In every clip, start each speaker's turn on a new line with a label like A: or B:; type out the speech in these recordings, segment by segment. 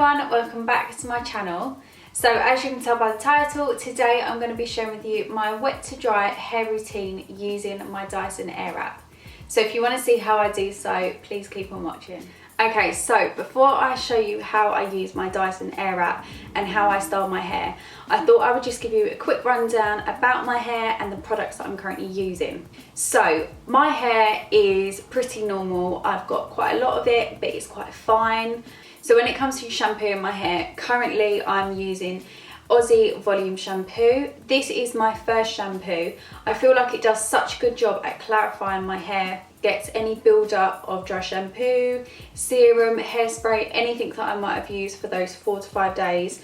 A: everyone, welcome back to my channel. So as you can tell by the title, today I'm going to be sharing with you my wet to dry hair routine using my Dyson Airwrap. So if you want to see how I do so, please keep on watching. Okay, so before I show you how I use my Dyson Airwrap and how I style my hair, I thought I would just give you a quick rundown about my hair and the products that I'm currently using. So my hair is pretty normal. I've got quite a lot of it, but it's quite fine. So when it comes to shampooing my hair, currently I'm using Aussie Volume shampoo. This is my first shampoo. I feel like it does such a good job at clarifying my hair, gets any build up of dry shampoo, serum, hairspray, anything that I might have used for those 4 to 5 days.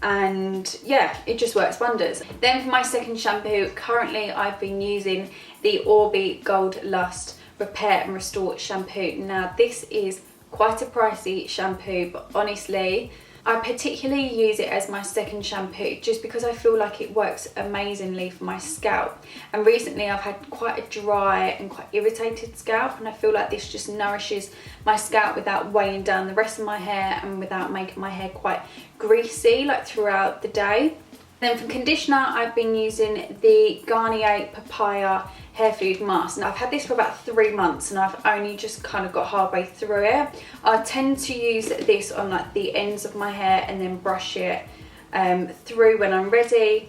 A: And yeah, it just works wonders. Then for my second shampoo, currently I've been using the Orbi Gold Lust Repair and Restore shampoo. Now this is quite a pricey shampoo, but honestly I particularly use it as my second shampoo just because I feel like it works amazingly for my scalp. And recently I've had quite a dry and quite irritated scalp, and I feel like this just nourishes my scalp without weighing down the rest of my hair and without making my hair quite greasy like throughout the day. Then for conditioner, I've been using the Garnier Papaya Hair Food Mask. And I've had this for about 3 months and I've only just kind of got halfway through it. I tend to use this on like the ends of my hair and then brush it through when I'm ready.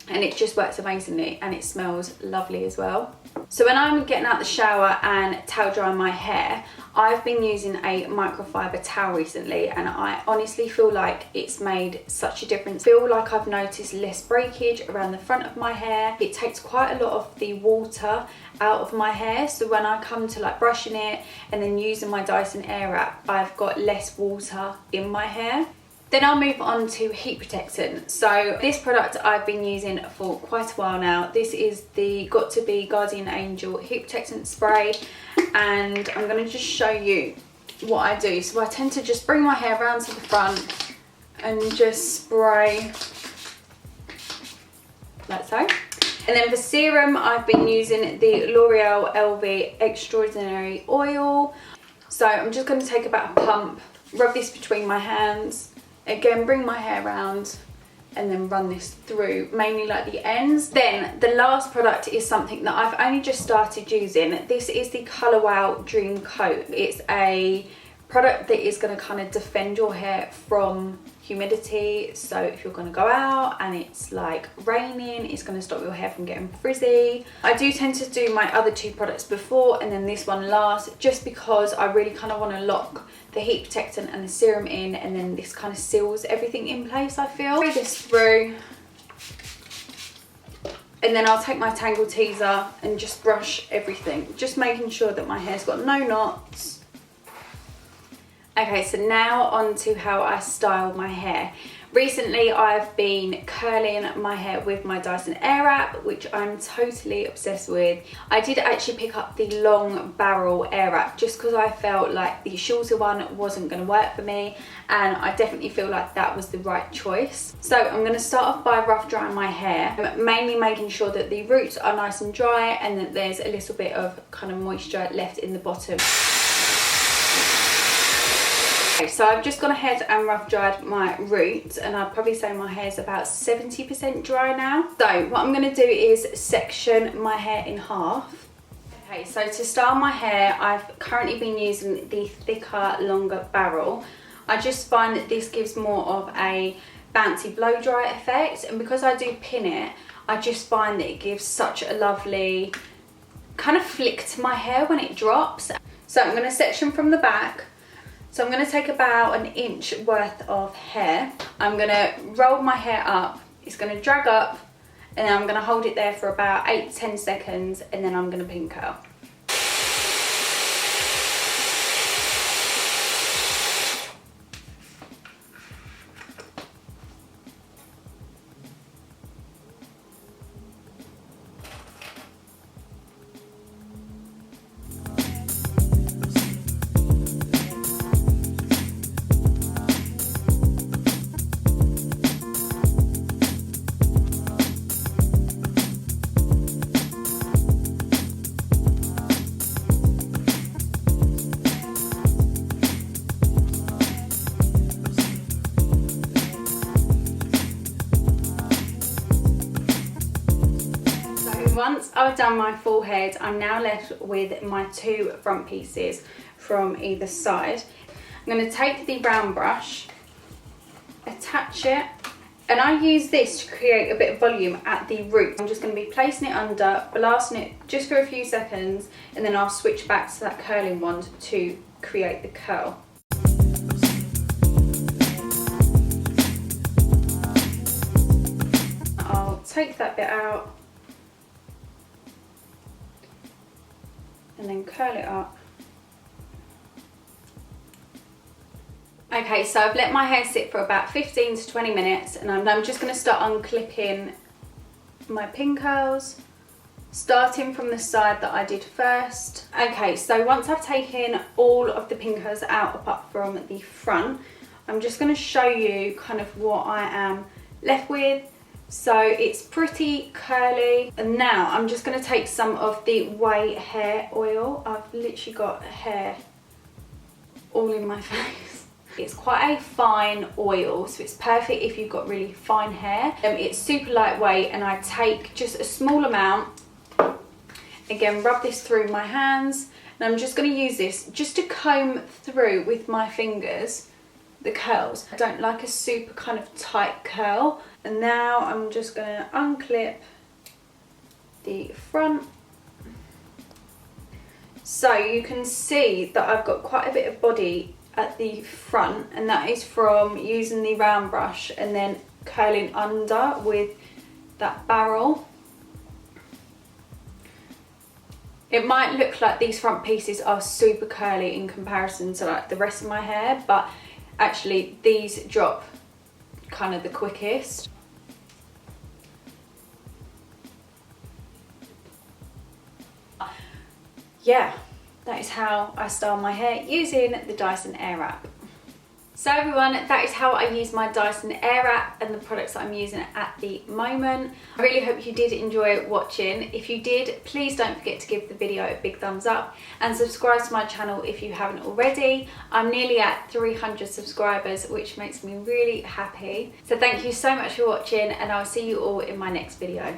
A: And it just works amazingly and it smells lovely as well. So when I'm getting out the shower and towel drying my hair, I've been using a microfiber towel recently, and I honestly feel like it's made such a difference. I feel like I've noticed less breakage around the front of my hair. It takes quite a lot of the water out of my hair, so when I come to like brushing it and then using my Dyson Airwrap, I've got less water in my hair. Then I'll move on to heat protectant. So this product I've been using for quite a while now. This is the Got To Be Guardian Angel heat protectant spray, and I'm going to just show you what I do. So I tend to just bring my hair around to the front and just spray like so. And then for serum, I've been using the L'Oreal Elvie Extraordinary Oil. So I'm just going to take about a pump, rub this between my hands. Again, bring my hair around and then run this through, mainly like the ends. Then the last product is something that I've only just started using. This is the Colour Wow Dream Coat. It's a product that is going to kind of defend your hair from humidity. So if you're going to go out and it's like raining, it's going to stop your hair from getting frizzy. I do tend to do my other 2 products before and then this one last, just because I really kind of want to lock the heat protectant and the serum in, and then this kind of seals everything in place, I feel. Spray this through, and then I'll take my Tangle Teaser and just brush everything, just making sure that my hair's got no knots. Okay, so now on to how I style my hair. Recently I've been curling my hair with my Dyson Airwrap, which I'm totally obsessed with. I did actually pick up the long barrel Airwrap just because I felt like the shorter one wasn't going to work for me, and I definitely feel like that was the right choice. So I'm going to start off by rough drying my hair, mainly making sure that the roots are nice and dry and that there's a little bit of kind of moisture left in the bottom. So I've just gone ahead and rough dried my roots, and I'd probably say my hair's about 70% dry now. So what I'm going to do is section my hair in half. Okay, so to style my hair, I've currently been using the thicker, longer barrel. I just find that this gives more of a bouncy blow dry effect, and because I do pin it, I just find that it gives such a lovely kind of flick to my hair when it drops. So I'm going to section from the back. So I'm going to take about 1 inch worth of hair. I'm going to roll my hair up. It's going to drag up, and then I'm going to hold it there for about 8 to 10 seconds, and then I'm going to pin curl. once I've done my full head, I'm now left with my 2 front pieces from either side. I'm going to take the round brush, attach it, and I use this to create a bit of volume at the root. I'm just going to be placing it under, blasting it just for a few seconds, and then I'll switch back to that curling wand to create the curl. I'll take that bit out and then curl it up. Okay, so I've let my hair sit for about 15 to 20 minutes, and I'm just going to start unclipping my pin curls, starting from the side that I did first. Okay, so once I've taken all of the pin curls out apart from the front, I'm just going to show you kind of what I am left with. So it's pretty curly, and now I'm just going to take some of the Way hair oil. I've literally got hair all in my face. It's quite a fine oil, so it's perfect if you've got really fine hair. It's super lightweight, and I take just a small amount. Again, rub this through my hands, and I'm just going to use this just to comb through with my fingers the curls. I don't like a super kind of tight curl. And now I'm just going to unclip the front. So you can see that I've got quite a bit of body at the front, and that is from using the round brush and then curling under with that barrel. It might look like these front pieces are super curly in comparison to like the rest of my hair, but actually these drop kind of the quickest. Yeah, that is how I style my hair using the Dyson Airwrap. So everyone, that is how I use my Dyson Airwrap and the products that I'm using at the moment. I really hope you did enjoy watching. If you did, please don't forget to give the video a big thumbs up and subscribe to my channel if you haven't already. I'm nearly at 300 subscribers, which makes me really happy. So thank you so much for watching, and I'll see you all in my next video.